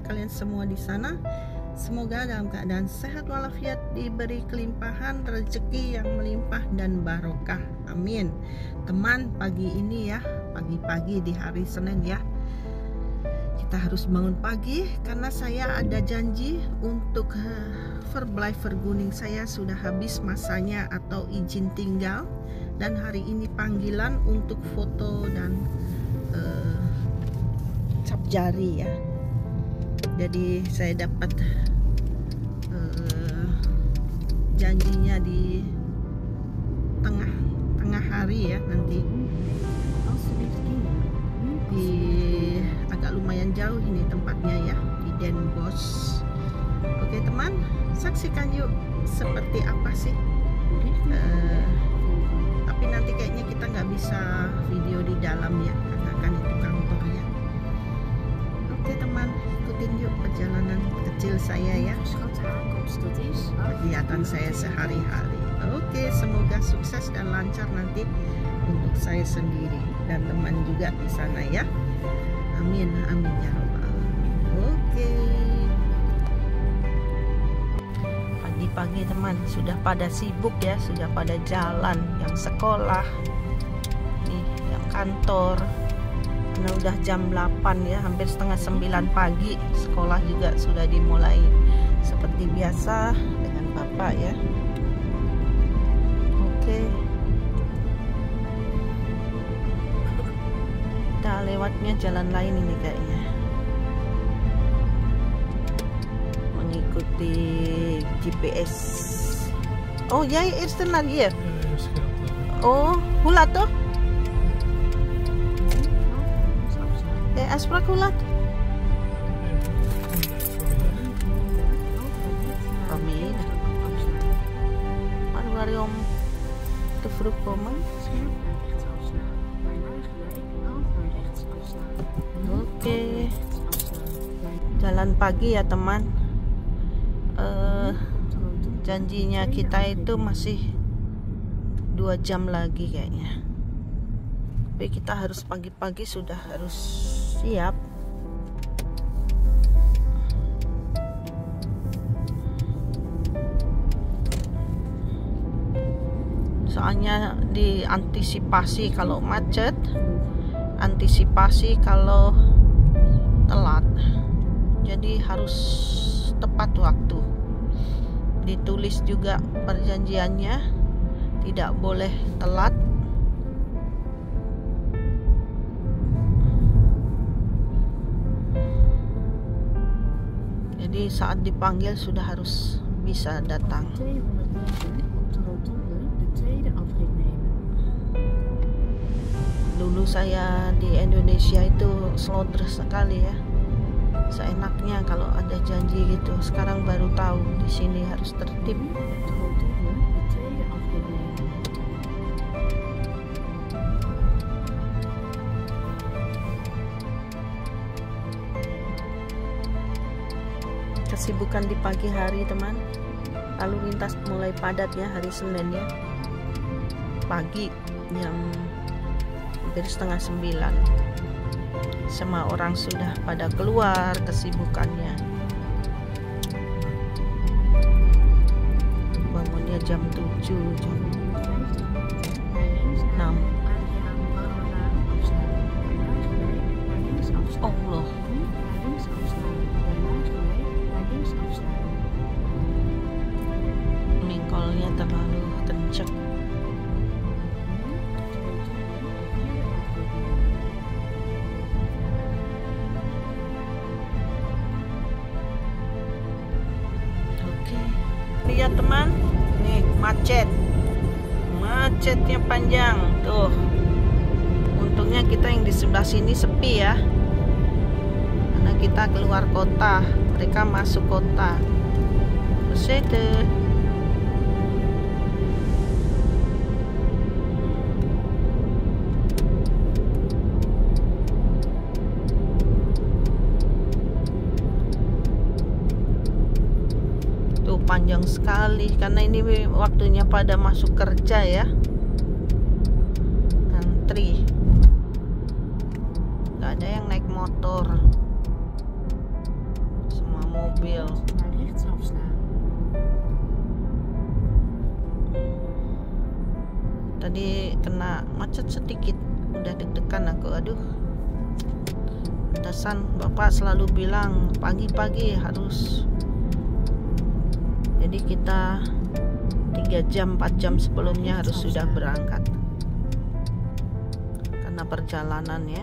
kalian semua di sana. Semoga dalam keadaan sehat walafiat, diberi kelimpahan rezeki yang melimpah dan barokah. Amin. Teman, pagi ini ya, pagi-pagi di hari Senin ya, kita harus bangun pagi karena saya ada janji untuk verblijf vergunning saya sudah habis masanya atau izin tinggal, dan hari ini panggilan untuk foto dan cap jari ya. Jadi saya dapat janjinya di tengah hari ya, nanti di agak lumayan jauh ini tempatnya ya, di Den Bosch. Oke teman, saksikan yuk seperti apa sih. Tapi nanti kayaknya kita nggak bisa video di dalam ya, karena kan itu kantor ya. Oke teman, ikutin yuk perjalanan kecil saya ya, kegiatan saya sehari-hari. Oke, semoga sukses dan lancar nanti untuk saya sendiri dan teman juga di sana ya. Amin, amin ya robbal. Oke. Pagi-pagi teman, sudah pada sibuk ya, sudah pada jalan, yang sekolah nih, yang kantor. Karena udah jam 8 ya, hampir setengah 9 pagi. Sekolah juga sudah dimulai seperti biasa dengan bapak ya. Oke, kita lewatnya jalan lain ini kayaknya, mengikuti GPS. Oh jij eerst naar hier? Oh, hoe laat toch? Jij afspraak hoe laat? Amin. Maar waarom te vroeg komen? Oke, jalan pagi ya teman. Janjinya kita itu masih 2 jam lagi kayaknya. Tapi kita harus pagi-pagi sudah harus siap. Soalnya diantisipasi kalau macet, antisipasi kalau telat. Jadi harus tepat waktu. Ditulis juga perjanjiannya, tidak boleh telat. Jadi saat dipanggil sudah harus bisa datang. Dulu saya di Indonesia itu slow sekali ya, seenaknya kalau ada janji gitu. Sekarang baru tahu di sini harus tertib. Kesibukan di pagi hari teman, lalu lintas mulai padat ya hari Senin ya. Pagi jam hampir setengah 9, semua orang sudah pada keluar kesibukannya. Bangunnya jam 7, jam 6. Allah, mingkolnya terlalu kenceng. Lihat teman, nih macetnya panjang tuh. Untungnya kita yang di sebelah sini sepi ya, karena kita keluar kota, mereka masuk kota. Bersede. Panjang sekali karena ini waktunya pada masuk kerja ya. Antri, nggak ada yang naik motor. mobil. Tadi kena macet sedikit, udah deg-degan aku. Aduh, pantesan bapak selalu bilang pagi-pagi harus. Jadi kita 3 jam 4 jam sebelumnya harus sudah berangkat karena perjalanan ya.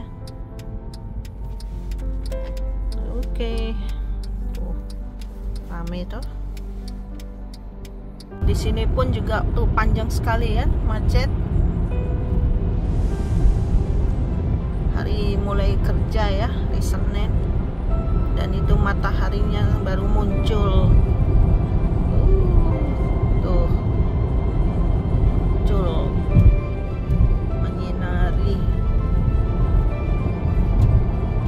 Oke. Tuh, rame tuh. Di sini pun juga tuh panjang sekali ya, macet. Hari mulai kerja ya, hari Senin. Dan itu mataharinya baru muncul. Tuh. Muncul. Menyinari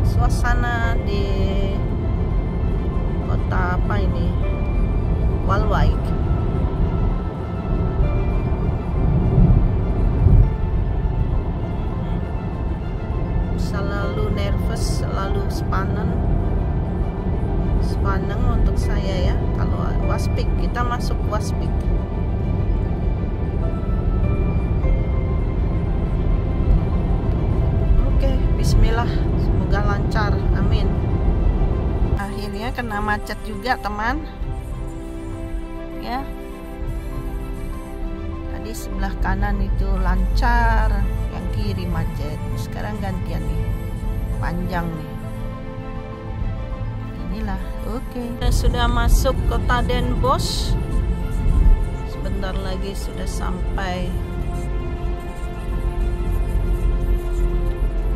suasana di kota apa ini? Waalwijk. Selalu nervous, selalu sepaneng untuk saya ya. Kalau Waspik, kita masuk Waspik. Oke, bismillah, semoga lancar, amin. Akhirnya kena macet juga teman ya. Tadi sebelah kanan itu lancar, yang kiri macet. Sekarang gantian nih, panjang nih. Inilah, oke. Kita sudah masuk kota Den Bosch. Sebentar lagi sudah sampai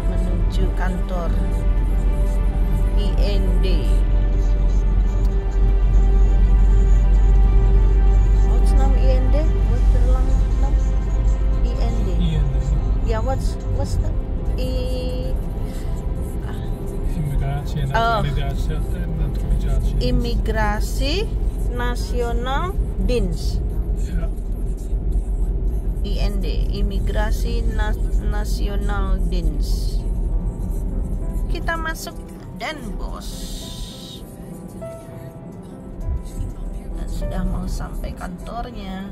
menuju kantor IND. What's name IND? What's the long name? IND. Yeah, what's the Immigratie Nasional Dienst. Ja. IND, Immigratie Nasional Dienst. Kita masuk Den Bosch. Dan sudah mau sampai kantornya.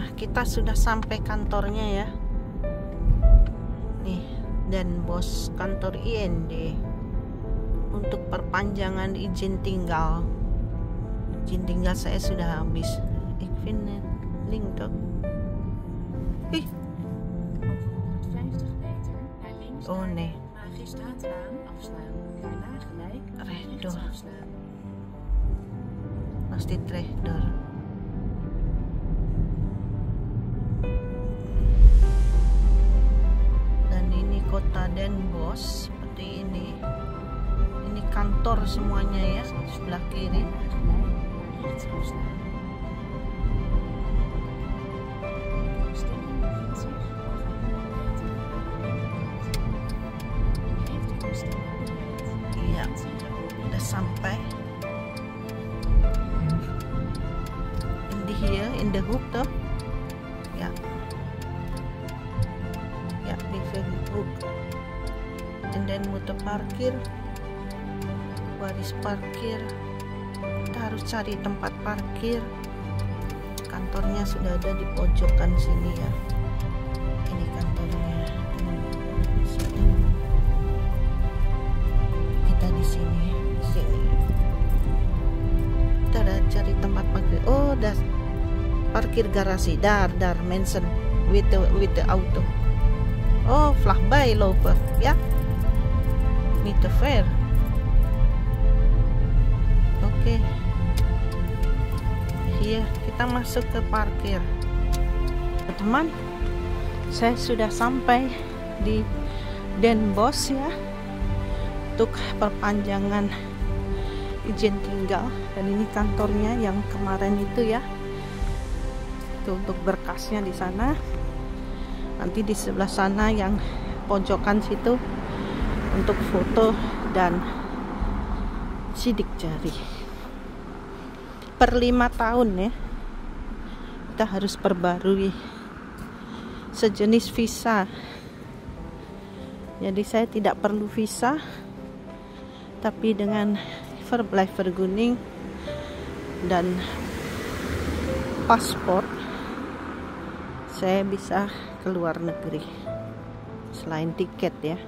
Nah, kita sudah sampai kantornya ya. Nih, Den Bosch, kantor IND. Untuk perpanjangan izin tinggal. Izin tinggal saya sudah habis. Ik vind het link toch? Ih. Oh nee. Rechtdoor. Pasti rechtdoor. Dan ini kota Den Bosch seperti ini. Ini kantor semuanya ya, sebelah kiri. Iya, udah sampai. In the hook tuh. Ya. Ya, di hook. And then muter parkir. Baris parkir. Kita harus cari tempat parkir. Kantornya sudah ada di pojokan sini ya. Ini kantornya. Kita di sini. Kita ada cari tempat parkir. Oh, dah parkir garasi. Dar mensen with the auto. Oh, vlakbij lopen ya. Niet te ver. Oke. Iya, kita masuk ke parkir. Teman, saya sudah sampai di Den Bosch ya. Untuk perpanjangan izin tinggal. Dan ini kantornya yang kemarin itu ya. Itu untuk berkasnya di sana. Nanti di sebelah sana yang pojokan situ untuk foto dan sidik jari. Per 5 tahun ya, kita harus perbarui sejenis visa. Jadi saya tidak perlu visa Tapi dengan verblijf vergunning dan paspor, saya bisa ke luar negeri selain tiket ya.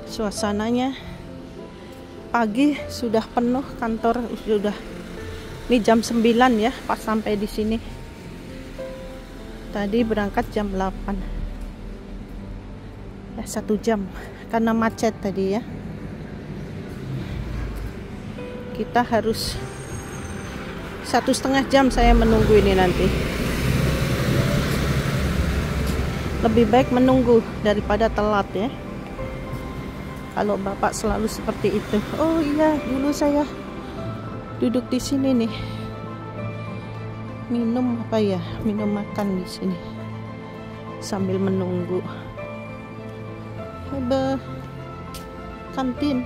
Suasananya pagi sudah penuh kantor, sudah ini jam 9 ya pas sampai di sini. Tadi berangkat jam 8 ya, 1 jam karena macet tadi ya. Kita harus 1,5 jam saya menunggu ini nanti. Lebih baik menunggu daripada telat ya. Kalau bapak selalu seperti itu. Oh iya, dulu saya duduk di sini nih. Minum apa ya? Minum makan di sini sambil menunggu. Coba kantin.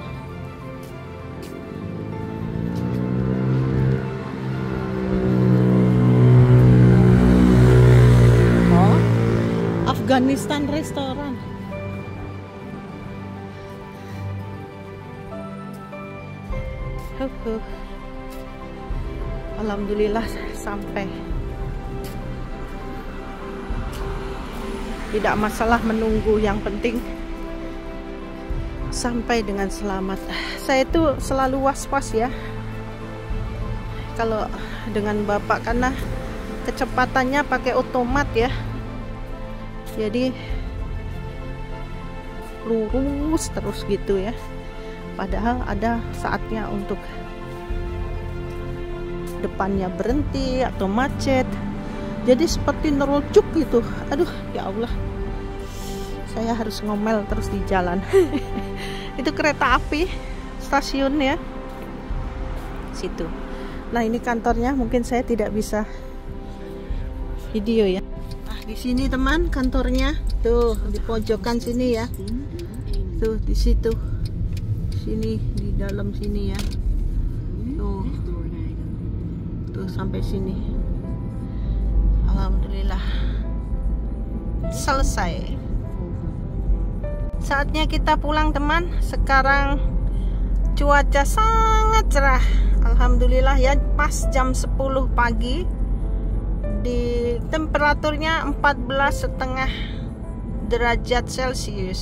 Oh, Afghanistan restoran. Alhamdulillah sampai. Tidak masalah menunggu, yang penting sampai dengan selamat. Saya itu selalu was-was ya kalau dengan bapak, karena kecepatannya pakai otomat ya, jadi lurus terus gitu ya. Padahal ada saatnya untuk depannya berhenti atau macet. Jadi seperti nerojuk gitu. Aduh, ya Allah. Saya harus ngomel terus di jalan. Itu kereta api stasiun ya. Situ. Nah, ini kantornya, mungkin saya tidak bisa video ya. Nah, di sini teman kantornya. Tuh, di pojokan sini ya. Tuh, di situ. Sini, di dalam sini ya. Tuh sampai sini. Alhamdulillah selesai. Saatnya kita pulang teman. Sekarang cuaca sangat cerah, alhamdulillah ya. Pas jam 10 pagi, di temperaturnya 14,5 derajat Celcius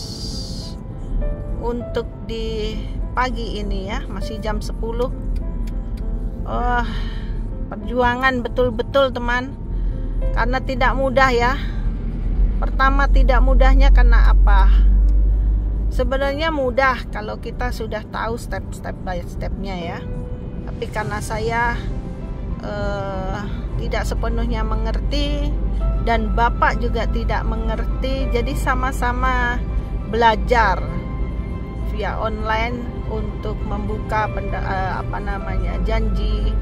untuk di pagi ini ya, masih jam 10. Oh, perjuangan betul-betul teman, karena tidak mudah ya. Pertama, tidak mudahnya karena apa? Sebenarnya mudah kalau kita sudah tahu step by stepnya ya. Tapi karena saya tidak sepenuhnya mengerti dan bapak juga tidak mengerti, jadi sama-sama belajar via online untuk membuka janji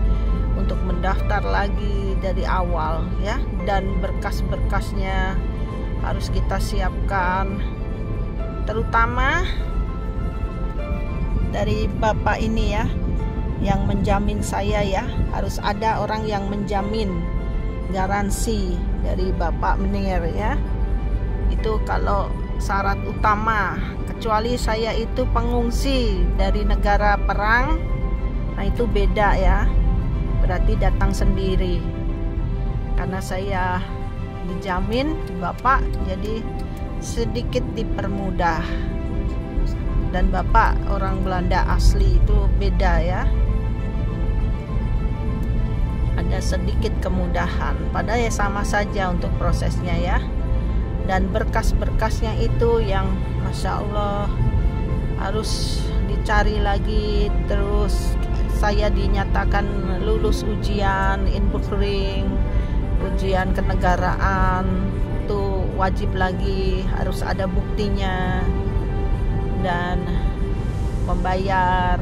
untuk mendaftar lagi dari awal ya, dan berkas-berkasnya harus kita siapkan, terutama dari bapak ini ya yang menjamin saya ya. Harus ada orang yang menjamin, garansi dari bapak Menir ya. Itu kalau syarat utama. Kecuali saya itu pengungsi dari negara perang, nah itu beda ya, berarti datang sendiri. Karena saya dijamin bapak, jadi sedikit dipermudah. Dan bapak orang Belanda asli, itu beda ya, ada sedikit kemudahan. Padahal ya sama saja untuk prosesnya ya. Dan berkas-berkasnya itu yang Masya Allah harus dicari lagi. Terus saya dinyatakan lulus ujian inputring, ujian kenegaraan, itu wajib lagi, harus ada buktinya. Dan membayar,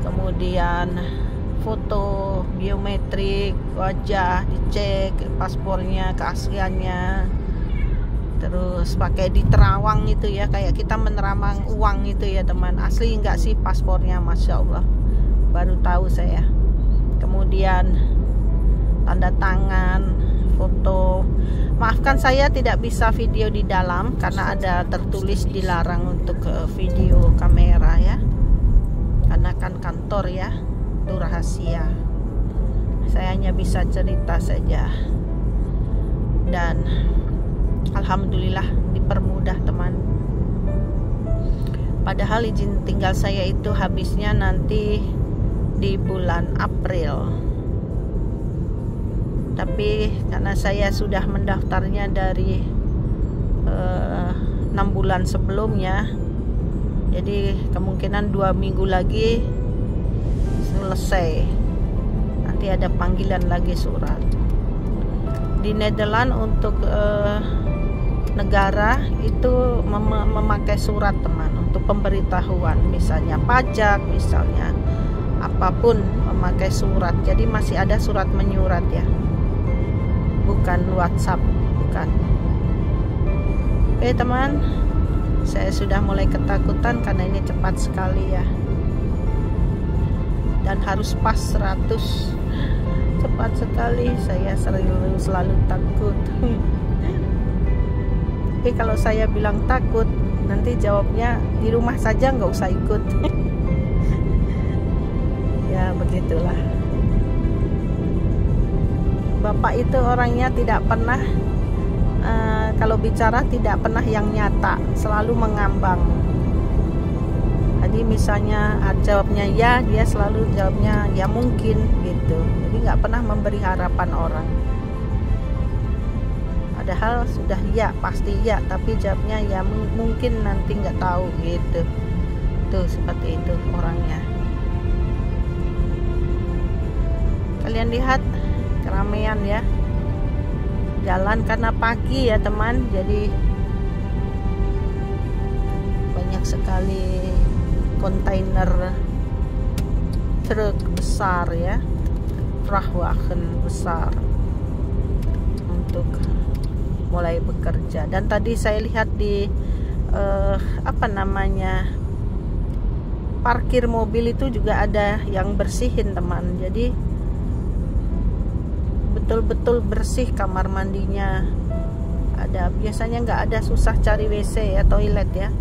kemudian foto biometrik wajah dicek, paspornya keasliannya, terus pakai di terawang itu ya, kayak kita menerawang uang itu ya teman. Asli enggak sih paspornya? Masya Allah, baru tahu saya. Kemudian tanda tangan, foto, Maafkan saya tidak bisa video di dalam karena ada tertulis dilarang untuk video kamera ya. Karena kan kantor ya, itu rahasia. Saya hanya bisa cerita saja. Dan alhamdulillah dipermudah teman. Padahal izin tinggal saya itu habisnya nanti di bulan April. Tapi karena saya sudah mendaftarnya dari 6 bulan sebelumnya, jadi kemungkinan 2 minggu lagi selesai. Nanti ada panggilan lagi surat. Di Nederland untuk negara itu memakai surat teman untuk pemberitahuan, misalnya pajak, misalnya apapun memakai surat. Jadi masih ada surat menyurat ya, bukan WhatsApp, bukan. Oke teman, saya sudah mulai ketakutan karena ini cepat sekali ya, dan harus pas 100. Cepat sekali, saya selalu takut. Tapi kalau saya bilang takut, nanti jawabnya di rumah saja, nggak usah ikut. Ya begitulah. Bapak itu orangnya tidak pernah kalau bicara tidak pernah yang nyata, selalu mengambang. Jadi misalnya jawabnya ya, dia selalu jawabnya ya mungkin gitu. Jadi nggak pernah memberi harapan orang. Padahal sudah ya, pasti ya, tapi jawabnya ya mungkin, nanti nggak tahu gitu. Tuh seperti itu orangnya. Kalian lihat keramaian ya, jalan karena pagi ya teman, jadi banyak sekali kontainer truk besar ya, vrachtwagen besar untuk mulai bekerja. Dan tadi saya lihat di parkir mobil itu juga ada yang bersihin teman, jadi betul-betul bersih kamar mandinya. Ada, biasanya nggak ada, susah cari WC ya, toilet ya,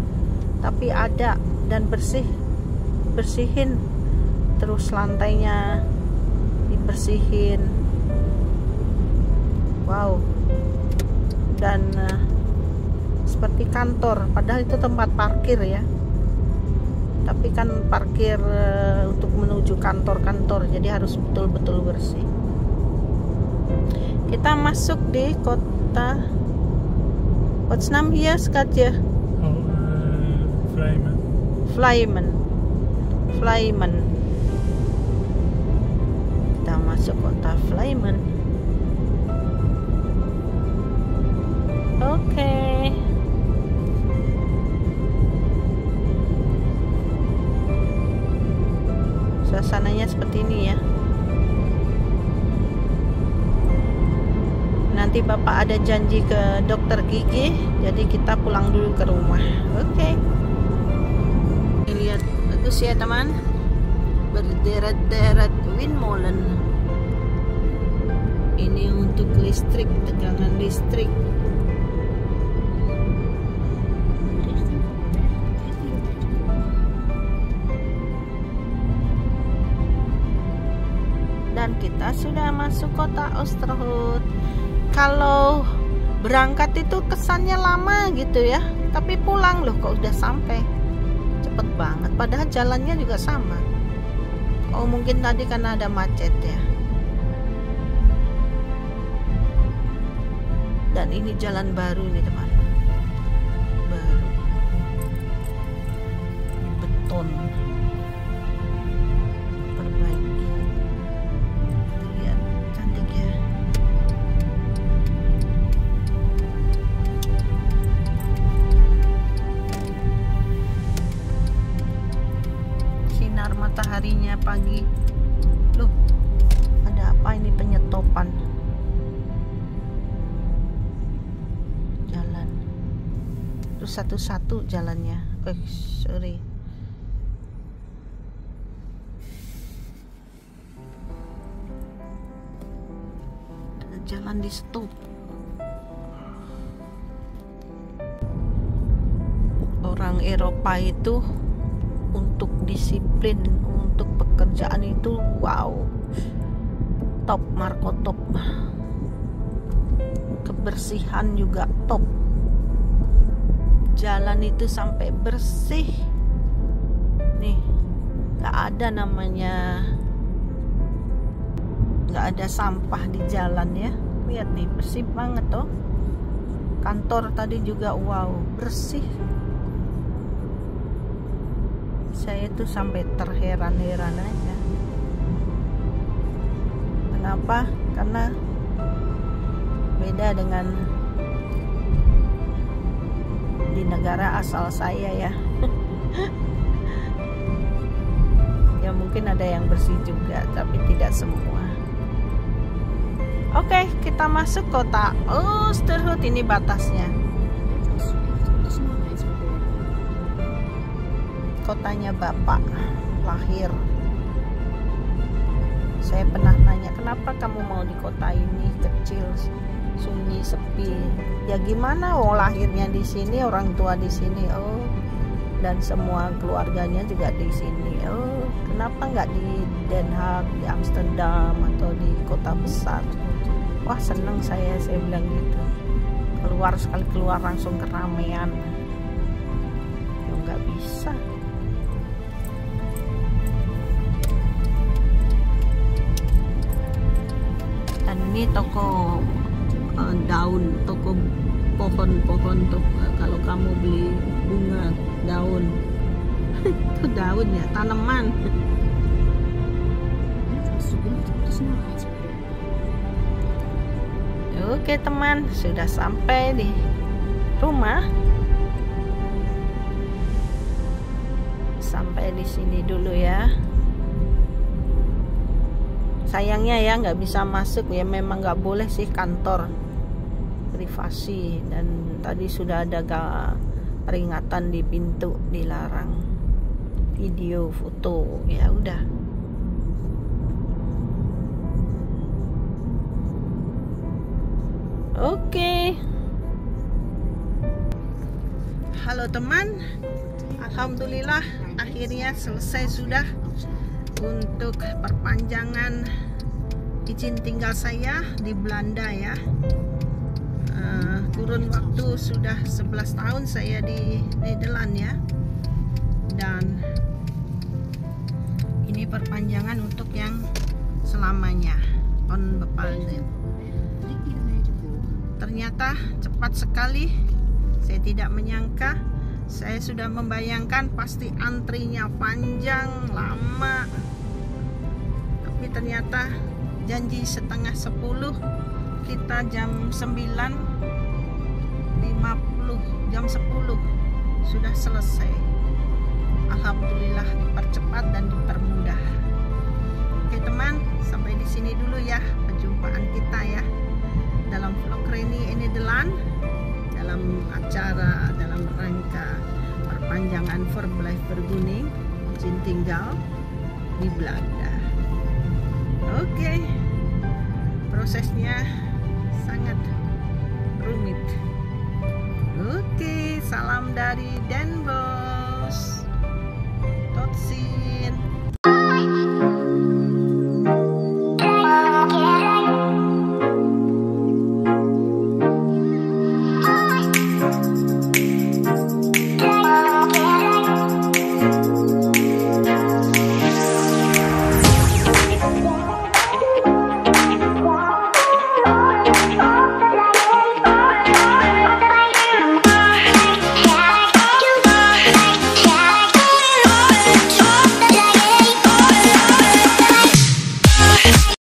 tapi ada dan bersihin terus, lantainya dibersihin. Wow. Dan seperti kantor, padahal itu tempat parkir ya, tapi kan parkir untuk menuju kantor-kantor, jadi harus betul-betul bersih. Kita masuk di kota. What's name here, Skatje? Vlijmen. Kita masuk kota Vlijmen. Oke. Suasananya seperti ini ya. Nanti Bapak ada janji ke dokter gigi, jadi kita pulang dulu ke rumah. Oke. Lihat, bagus ya teman, berderet-deret windmolen. Ini untuk listrik, tegangan listrik. Dan kita sudah masuk kota Oosterhout. Kalau berangkat itu kesannya lama gitu ya, tapi pulang loh kok udah sampai cepet banget, padahal jalannya juga sama. Oh mungkin tadi karena ada macet ya. Dan ini jalan baru nih teman, baru beton, perbaiki. Lihat, cantik ya. Sinar mataharinya pagi. Loh, ada apa ini, penyetopan jalan. Terus satu-satu jalannya. Sorry. Jalan di stop. Eropa itu untuk disiplin, untuk pekerjaan itu wow, top, Marco top. Kebersihan juga top, jalan itu sampai bersih nih, nggak ada namanya, nggak ada sampah di jalan ya. Lihat nih, bersih banget tuh. Kantor tadi juga wow, bersih. Saya tuh sampai terheran-heran aja. Kenapa? Karena beda dengan di negara asal saya ya. Ya mungkin ada yang bersih juga, tapi tidak semua. Oke, kita masuk kota Oosterhout. Ini batasnya. Kotanya Bapak lahir. Saya pernah nanya, kenapa kamu mau di kota ini, kecil, sunyi, sepi? Ya gimana, lahirnya di sini, orang tua di sini, dan semua keluarganya juga di sini. Kenapa nggak di Den Haag, di Amsterdam, atau di kota besar? Wah, seneng saya bilang gitu. Keluar sekali keluar langsung keramaian. Ya nggak bisa. Dan ini toko daun, toko pohon-pohon tuh. Kalau kamu beli bunga daun, itu daun ya, tanaman. Oke teman, sudah sampai di rumah. Sampai di sini dulu ya. Sayangnya ya nggak bisa masuk ya, memang nggak boleh sih, kantor privasi. Dan tadi sudah ada peringatan di pintu, dilarang video, foto. Ya udah. Oke. Halo teman, alhamdulillah akhirnya selesai sudah untuk perpanjangan izin tinggal saya di Belanda ya. Kurun waktu sudah 11 tahun saya di Nederland ya. Dan ini perpanjangan untuk yang selamanya, on bepaalde. Ternyata cepat sekali. Saya tidak menyangka. Saya sudah membayangkan pasti antrinya panjang, lama. Tapi ternyata janji setengah 10, kita jam 9.50, jam 10 sudah selesai. Alhamdulillah dipercepat dan dipermudah. Oke teman, sampai di sini dulu ya perjumpaan kita ya dalam vlog Reni in Nederland, dalam acara dalam rangka perpanjangan verblijfvergunning, izin tinggal di Belanda. Oke, prosesnya sangat rumit. Oke, salam dari Den Bosch. Tot ziens.